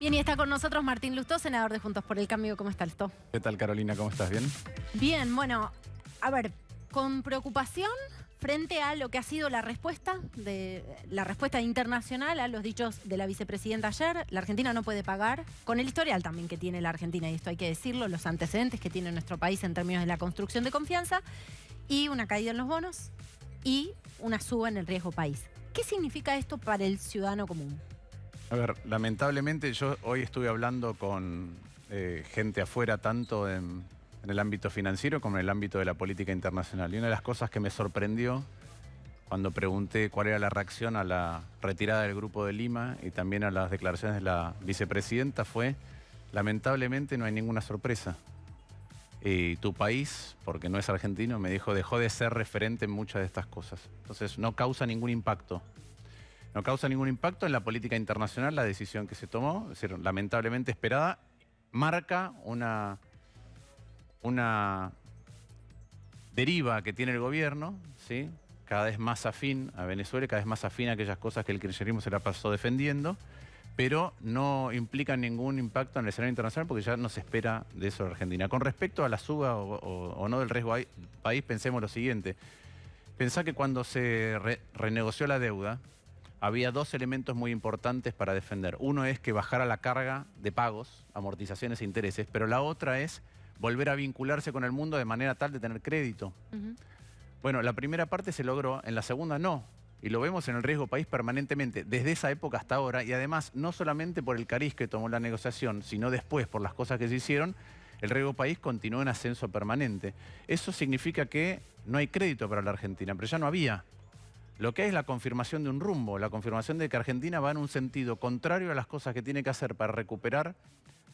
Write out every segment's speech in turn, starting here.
Bien, y está con nosotros Martín Lustó, senador de Juntos por el Cambio. ¿Cómo está, Lustó? ¿Qué tal, Carolina? ¿Cómo estás? ¿Bien? Bien, bueno, a ver, con preocupación frente a lo que ha sido la respuesta internacional a los dichos de la vicepresidenta ayer. La Argentina no puede pagar, con el historial también que tiene la Argentina, y esto hay que decirlo, los antecedentes que tiene nuestro país en términos de la construcción de confianza, y una caída en los bonos y una suba en el riesgo país. ¿Qué significa esto para el ciudadano común? A ver, lamentablemente yo hoy estuve hablando con gente afuera, tanto en el ámbito financiero como en el ámbito de la política internacional. Y una de las cosas que me sorprendió cuando pregunté cuál era la reacción a la retirada del Grupo de Lima y también a las declaraciones de la vicepresidenta fue, lamentablemente no hay ninguna sorpresa. Y tu país, porque no es argentino, me dijo, dejó de ser referente en muchas de estas cosas. Entonces no causa ningún impacto. No causa ningún impacto en la política internacional la decisión que se tomó, es decir, lamentablemente esperada, marca una deriva que tiene el gobierno, ¿sí? Cada vez más afín a Venezuela, cada vez más afín a aquellas cosas que el kirchnerismo se la pasó defendiendo, pero no implican ningún impacto en el escenario internacional porque ya no se espera de eso de Argentina. Con respecto a la suba o no del riesgo país, pensemos lo siguiente. Pensá que cuando se renegoció la deuda, había dos elementos muy importantes para defender. Uno es que bajara la carga de pagos, amortizaciones e intereses, pero la otra es volver a vincularse con el mundo de manera tal de tener crédito. Bueno, la primera parte se logró, en la segunda no. Y lo vemos en el riesgo país permanentemente, desde esa época hasta ahora, y además no solamente por el cariz que tomó la negociación, sino después por las cosas que se hicieron, el riesgo país continuó en ascenso permanente. Eso significa que no hay crédito para la Argentina, pero ya no había. Lo que hay es la confirmación de un rumbo, la confirmación de que Argentina va en un sentido contrario a las cosas que tiene que hacer para recuperar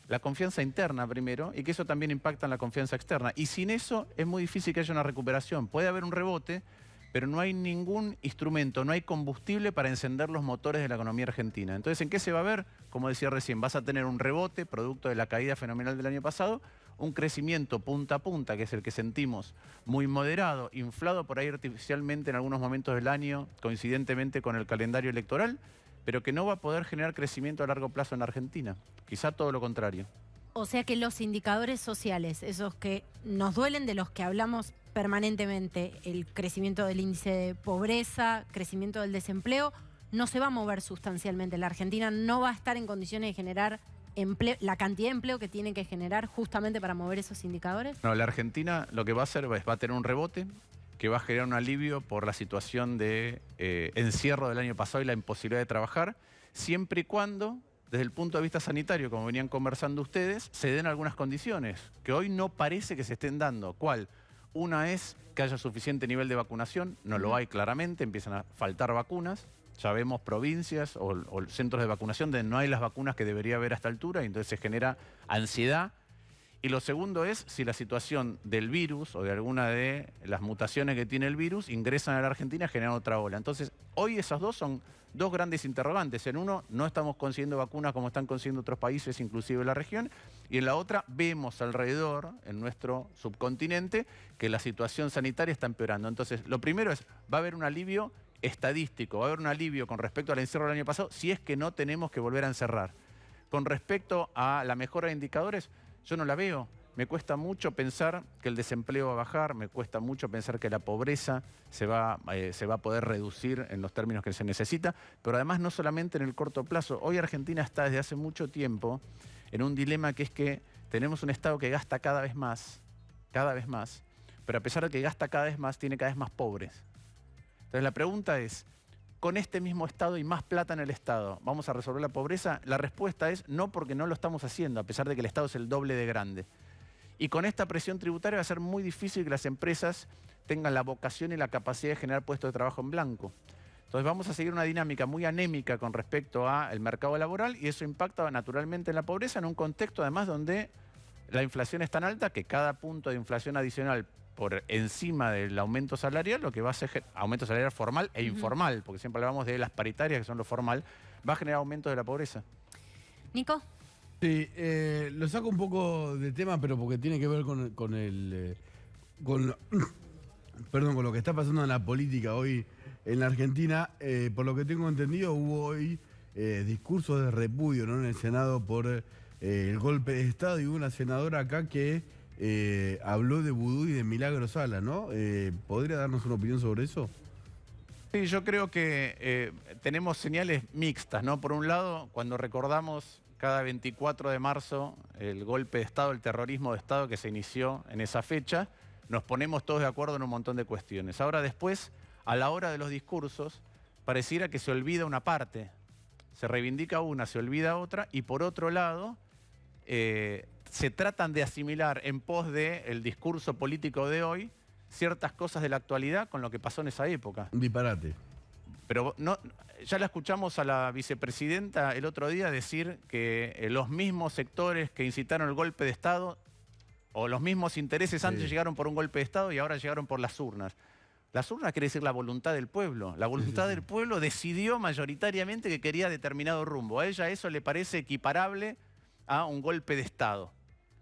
la confianza interna primero y que eso también impacta en la confianza externa. Y sin eso es muy difícil que haya una recuperación. Puede haber un rebote, pero no hay ningún instrumento, no hay combustible para encender los motores de la economía argentina. Entonces, ¿en qué se va a ver? Como decía recién, vas a tener un rebote producto de la caída fenomenal del año pasado, un crecimiento punta a punta, que es el que sentimos, muy moderado, inflado por ahí artificialmente en algunos momentos del año, coincidentemente con el calendario electoral, pero que no va a poder generar crecimiento a largo plazo en Argentina. Quizá todo lo contrario. O sea que los indicadores sociales, esos que nos duelen, de los que hablamos permanentemente, el crecimiento del índice de pobreza, crecimiento del desempleo, no se va a mover sustancialmente. La Argentina no va a estar en condiciones de generar empleo, la cantidad de empleo que tiene que generar justamente para mover esos indicadores. No, la Argentina lo que va a hacer es, va a tener un rebote que va a generar un alivio por la situación de encierro del año pasado y la imposibilidad de trabajar, siempre y cuando, desde el punto de vista sanitario, como venían conversando ustedes, se den algunas condiciones que hoy no parece que se estén dando. ¿Cuál? Una es que haya suficiente nivel de vacunación, no lo hay claramente, empiezan a faltar vacunas. Ya vemos provincias o centros de vacunación donde no hay las vacunas que debería haber a esta altura y entonces se genera ansiedad. Y lo segundo es si la situación del virus o de alguna de las mutaciones que tiene el virus ingresan a la Argentina generando otra ola. Entonces, hoy esas dos son dos grandes interrogantes. En uno, no estamos consiguiendo vacunas como están consiguiendo otros países, inclusive la región. Y en la otra, vemos alrededor, en nuestro subcontinente, que la situación sanitaria está empeorando. Entonces, lo primero es, va a haber un alivio estadístico, va a haber un alivio con respecto al encierro del año pasado, si es que no tenemos que volver a encerrar. Con respecto a la mejora de indicadores, yo no la veo. Me cuesta mucho pensar que el desempleo va a bajar, me cuesta mucho pensar que la pobreza se va a poder reducir en los términos que se necesita, pero además no solamente en el corto plazo. Hoy Argentina está desde hace mucho tiempo en un dilema que es que tenemos un Estado que gasta cada vez más, pero a pesar de que gasta cada vez más, tiene cada vez más pobres. Entonces la pregunta es, con este mismo Estado y más plata en el Estado, ¿vamos a resolver la pobreza? La respuesta es no, porque no lo estamos haciendo, a pesar de que el Estado es el doble de grande. Y con esta presión tributaria va a ser muy difícil que las empresas tengan la vocación y la capacidad de generar puestos de trabajo en blanco. Entonces vamos a seguir una dinámica muy anémica con respecto al mercado laboral y eso impacta naturalmente en la pobreza en un contexto además donde la inflación es tan alta que cada punto de inflación adicional por encima del aumento salarial, lo que va a hacer aumento salarial formal e informal, porque siempre hablamos de las paritarias, que son lo formal, va a generar aumento de la pobreza. Nico. Sí, lo saco un poco de tema, pero porque tiene que ver con lo que está pasando en la política hoy en la Argentina. Por lo que tengo entendido, hubo hoy discursos de repudio, ¿no?, en el Senado por el golpe de Estado, y hubo una senadora acá que habló de vudú y de Milagro Sala, ¿no? ¿Podría darnos una opinión sobre eso? Sí, yo creo que tenemos señales mixtas, ¿no? Por un lado, cuando recordamos cada 24 de marzo el golpe de Estado, el terrorismo de Estado que se inició en esa fecha, nos ponemos todos de acuerdo en un montón de cuestiones. Ahora después, a la hora de los discursos, pareciera que se olvida una parte, se reivindica una, se olvida otra, y por otro lado, se tratan de asimilar en pos del discurso político de hoy ciertas cosas de la actualidad con lo que pasó en esa época. Un disparate. Pero no, ya la escuchamos a la vicepresidenta el otro día decir que los mismos sectores que incitaron el golpe de Estado o los mismos intereses antes llegaron por un golpe de Estado y ahora llegaron por las urnas. Las urnas quiere decir la voluntad del pueblo. La voluntad del pueblo decidió mayoritariamente que quería determinado rumbo. A ella eso le parece equiparable a un golpe de Estado.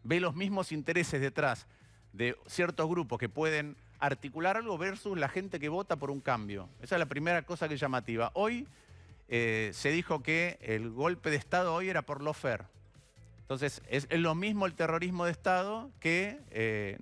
Ve los mismos intereses detrás de ciertos grupos que pueden articular algo versus la gente que vota por un cambio. Esa es la primera cosa que es llamativa. Hoy se dijo que el golpe de Estado hoy era por lawfare. Entonces, es lo mismo el terrorismo de Estado que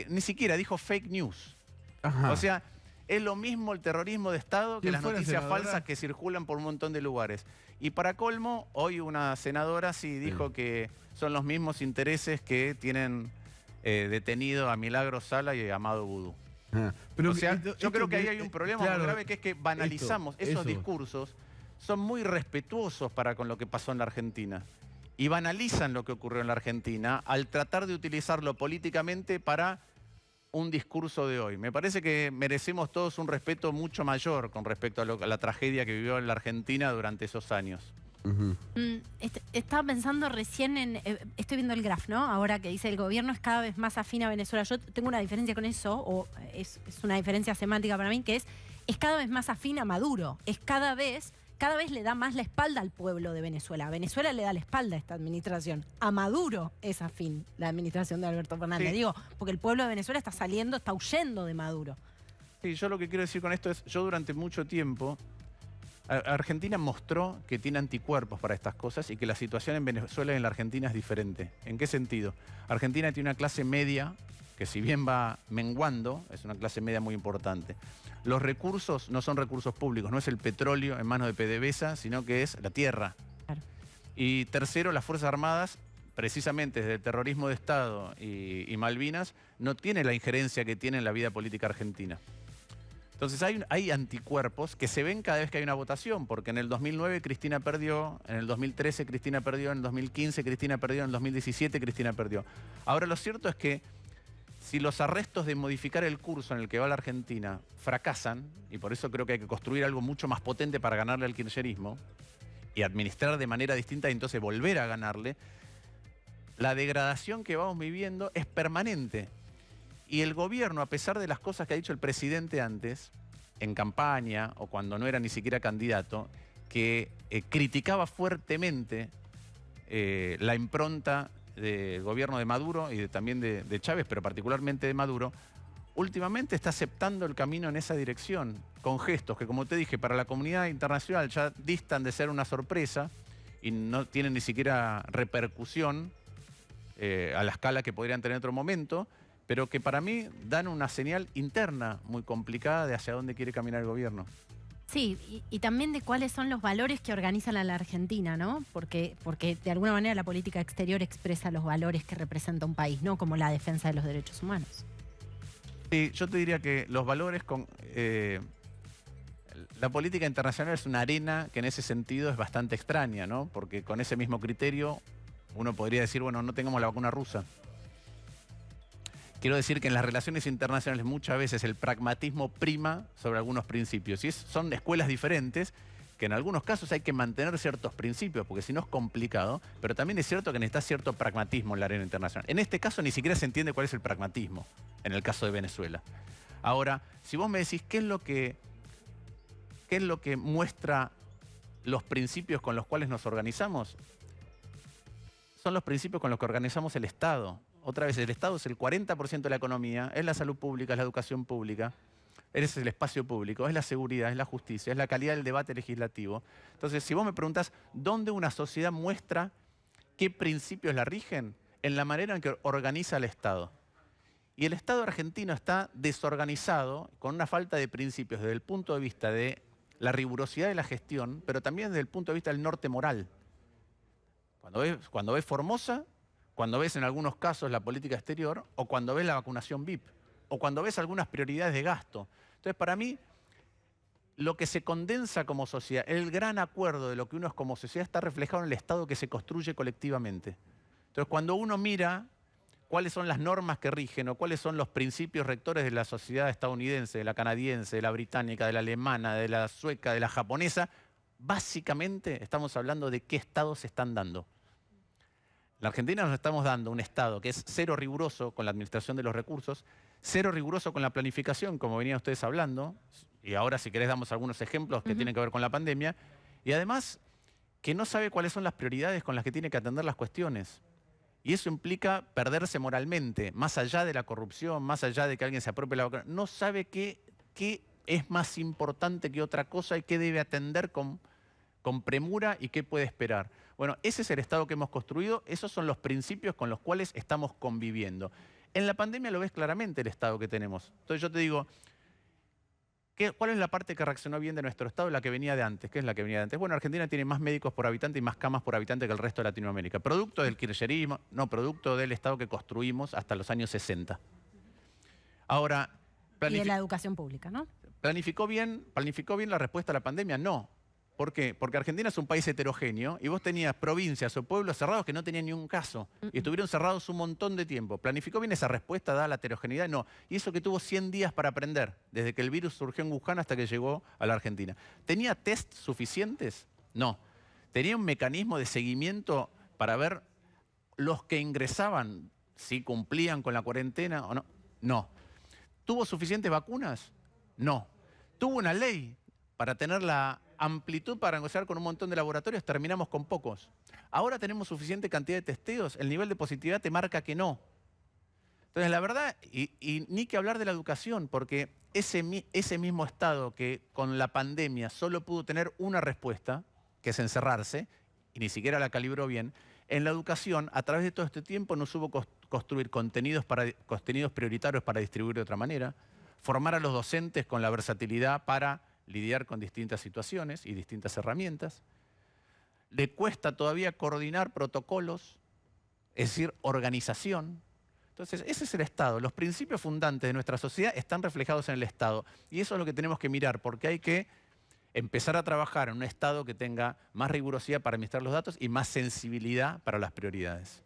ni siquiera dijo fake news. Ajá. O sea, es lo mismo el terrorismo de Estado que las noticias falsas que circulan por un montón de lugares. Y para colmo, hoy una senadora sí dijo que son los mismos intereses que tienen detenido a Milagro Sala y a Amado Vudú. Pero o sea, yo creo que ahí hay un problema muy grave, que es que banalizamos esos discursos, son muy respetuosos para con lo que pasó en la Argentina. Y banalizan lo que ocurrió en la Argentina al tratar de utilizarlo políticamente para un discurso de hoy. Me parece que merecemos todos un respeto mucho mayor con respecto a la tragedia que vivió en la Argentina durante esos años. Estaba pensando recién en... estoy viendo el graph, ¿no? Ahora que dice el gobierno es cada vez más afín a Venezuela. Yo tengo una diferencia con eso, o es una diferencia semántica para mí, que es cada vez más afín a Maduro. Es cada vez le da más la espalda al pueblo de Venezuela. A Venezuela le da la espalda a esta administración. A Maduro es afín la administración de Alberto Fernández. Sí. Digo, porque el pueblo de Venezuela está saliendo, está huyendo de Maduro. Sí, yo lo que quiero decir con esto es, yo durante mucho tiempo, Argentina mostró que tiene anticuerpos para estas cosas y que la situación en Venezuela y en la Argentina es diferente. ¿En qué sentido? Argentina tiene una clase media que, si bien va menguando, es una clase media muy importante. Los recursos no son recursos públicos, no es el petróleo en manos de PDVSA, sino que es la tierra. Claro. Y tercero, las Fuerzas Armadas, precisamente desde el terrorismo de Estado y Malvinas, no tienen la injerencia que tiene en la vida política argentina. Entonces hay anticuerpos que se ven cada vez que hay una votación, porque en el 2009 Cristina perdió, en el 2013 Cristina perdió, en el 2015 Cristina perdió, en el 2017 Cristina perdió. Ahora, lo cierto es que si los arrestos de modificar el curso en el que va la Argentina fracasan, y por eso creo que hay que construir algo mucho más potente para ganarle al kirchnerismo, y administrar de manera distinta y entonces volver a ganarle, la degradación que vamos viviendo es permanente. Y el gobierno, a pesar de las cosas que ha dicho el presidente antes, en campaña o cuando no era ni siquiera candidato, que criticaba fuertemente la impronta del gobierno de Maduro y también de Chávez, pero particularmente de Maduro, últimamente está aceptando el camino en esa dirección, con gestos que, como te dije, para la comunidad internacional ya distan de ser una sorpresa y no tienen ni siquiera repercusión a la escala que podrían tener en otro momento, pero que para mí dan una señal interna muy complicada de hacia dónde quiere caminar el gobierno. Sí, y también de cuáles son los valores que organizan a la Argentina, ¿no? Porque de alguna manera la política exterior expresa los valores que representa un país, ¿no? Como la defensa de los derechos humanos. Sí, yo te diría que los valores la política internacional es una arena que en ese sentido es bastante extraña, ¿no? Porque con ese mismo criterio uno podría decir, bueno, no tengamos la vacuna rusa. Quiero decir que en las relaciones internacionales muchas veces el pragmatismo prima sobre algunos principios. Y son escuelas diferentes que en algunos casos hay que mantener ciertos principios, porque si no es complicado, pero también es cierto que necesita cierto pragmatismo en la arena internacional. En este caso ni siquiera se entiende cuál es el pragmatismo, en el caso de Venezuela. Ahora, si vos me decís qué es lo que muestra los principios con los cuales nos organizamos, son los principios con los que organizamos el Estado. Otra vez, el Estado es el 40% de la economía, es la salud pública, es la educación pública. es el espacio público, es la seguridad, es la justicia, es la calidad del debate legislativo. Entonces, si vos me preguntás dónde una sociedad muestra qué principios la rigen, en la manera en que organiza el Estado. Y el Estado argentino está desorganizado, con una falta de principios desde el punto de vista de la rigurosidad de la gestión, pero también desde el punto de vista del norte moral. Cuando ves Formosa, cuando ves en algunos casos la política exterior, o cuando ves la vacunación VIP, o cuando ves algunas prioridades de gasto. Entonces, para mí, lo que se condensa como sociedad, el gran acuerdo de lo que uno es como sociedad, está reflejado en el Estado que se construye colectivamente. Entonces, cuando uno mira cuáles son las normas que rigen o cuáles son los principios rectores de la sociedad estadounidense, de la canadiense, de la británica, de la alemana, de la sueca, de la japonesa, básicamente estamos hablando de qué estados se están dando. En la Argentina nos estamos dando un Estado que es cero riguroso con la administración de los recursos, cero riguroso con la planificación, como venían ustedes hablando, y ahora si querés damos algunos ejemplos que tienen que ver con la pandemia, y además que no sabe cuáles son las prioridades con las que tiene que atender las cuestiones. Y eso implica perderse moralmente, más allá de la corrupción, más allá de que alguien se apropie la vacunación. No sabe qué es más importante que otra cosa y qué debe atender con premura y qué puede esperar. Bueno, ese es el Estado que hemos construido, esos son los principios con los cuales estamos conviviendo. En la pandemia lo ves claramente el Estado que tenemos. Entonces yo te digo, ¿cuál es la parte que reaccionó bien de nuestro Estado? La que venía de antes. ¿Qué es la que venía de antes? Bueno, Argentina tiene más médicos por habitante y más camas por habitante que el resto de Latinoamérica. Producto del kirchnerismo, no, producto del Estado que construimos hasta los años 60. Ahora, y de la educación pública, ¿no? ¿Planificó bien la respuesta a la pandemia? No. ¿Por qué? Porque Argentina es un país heterogéneo y vos tenías provincias o pueblos cerrados que no tenían ni un caso y estuvieron cerrados un montón de tiempo. ¿Planificó bien esa respuesta dada la heterogeneidad? No. Y eso que tuvo 100 días para aprender, desde que el virus surgió en Wuhan hasta que llegó a la Argentina. ¿Tenía test suficientes? No. ¿Tenía un mecanismo de seguimiento para ver los que ingresaban si cumplían con la cuarentena o no? No. ¿Tuvo suficientes vacunas? No. ¿Tuvo una ley para tener la amplitud para negociar con un montón de laboratorios? Terminamos con pocos. Ahora tenemos suficiente cantidad de testeos, el nivel de positividad te marca que no. Entonces, la verdad, y ni que hablar de la educación, porque ese mismo Estado que con la pandemia solo pudo tener una respuesta, que es encerrarse, y ni siquiera la calibró bien, en la educación, a través de todo este tiempo, no supo construir contenidos prioritarios para distribuir de otra manera, formar a los docentes con la versatilidad para lidiar con distintas situaciones y distintas herramientas. Le cuesta todavía coordinar protocolos, es decir, organización. Entonces, ese es el Estado. Los principios fundantes de nuestra sociedad están reflejados en el Estado. Y eso es lo que tenemos que mirar, porque hay que empezar a trabajar en un Estado que tenga más rigurosidad para administrar los datos y más sensibilidad para las prioridades.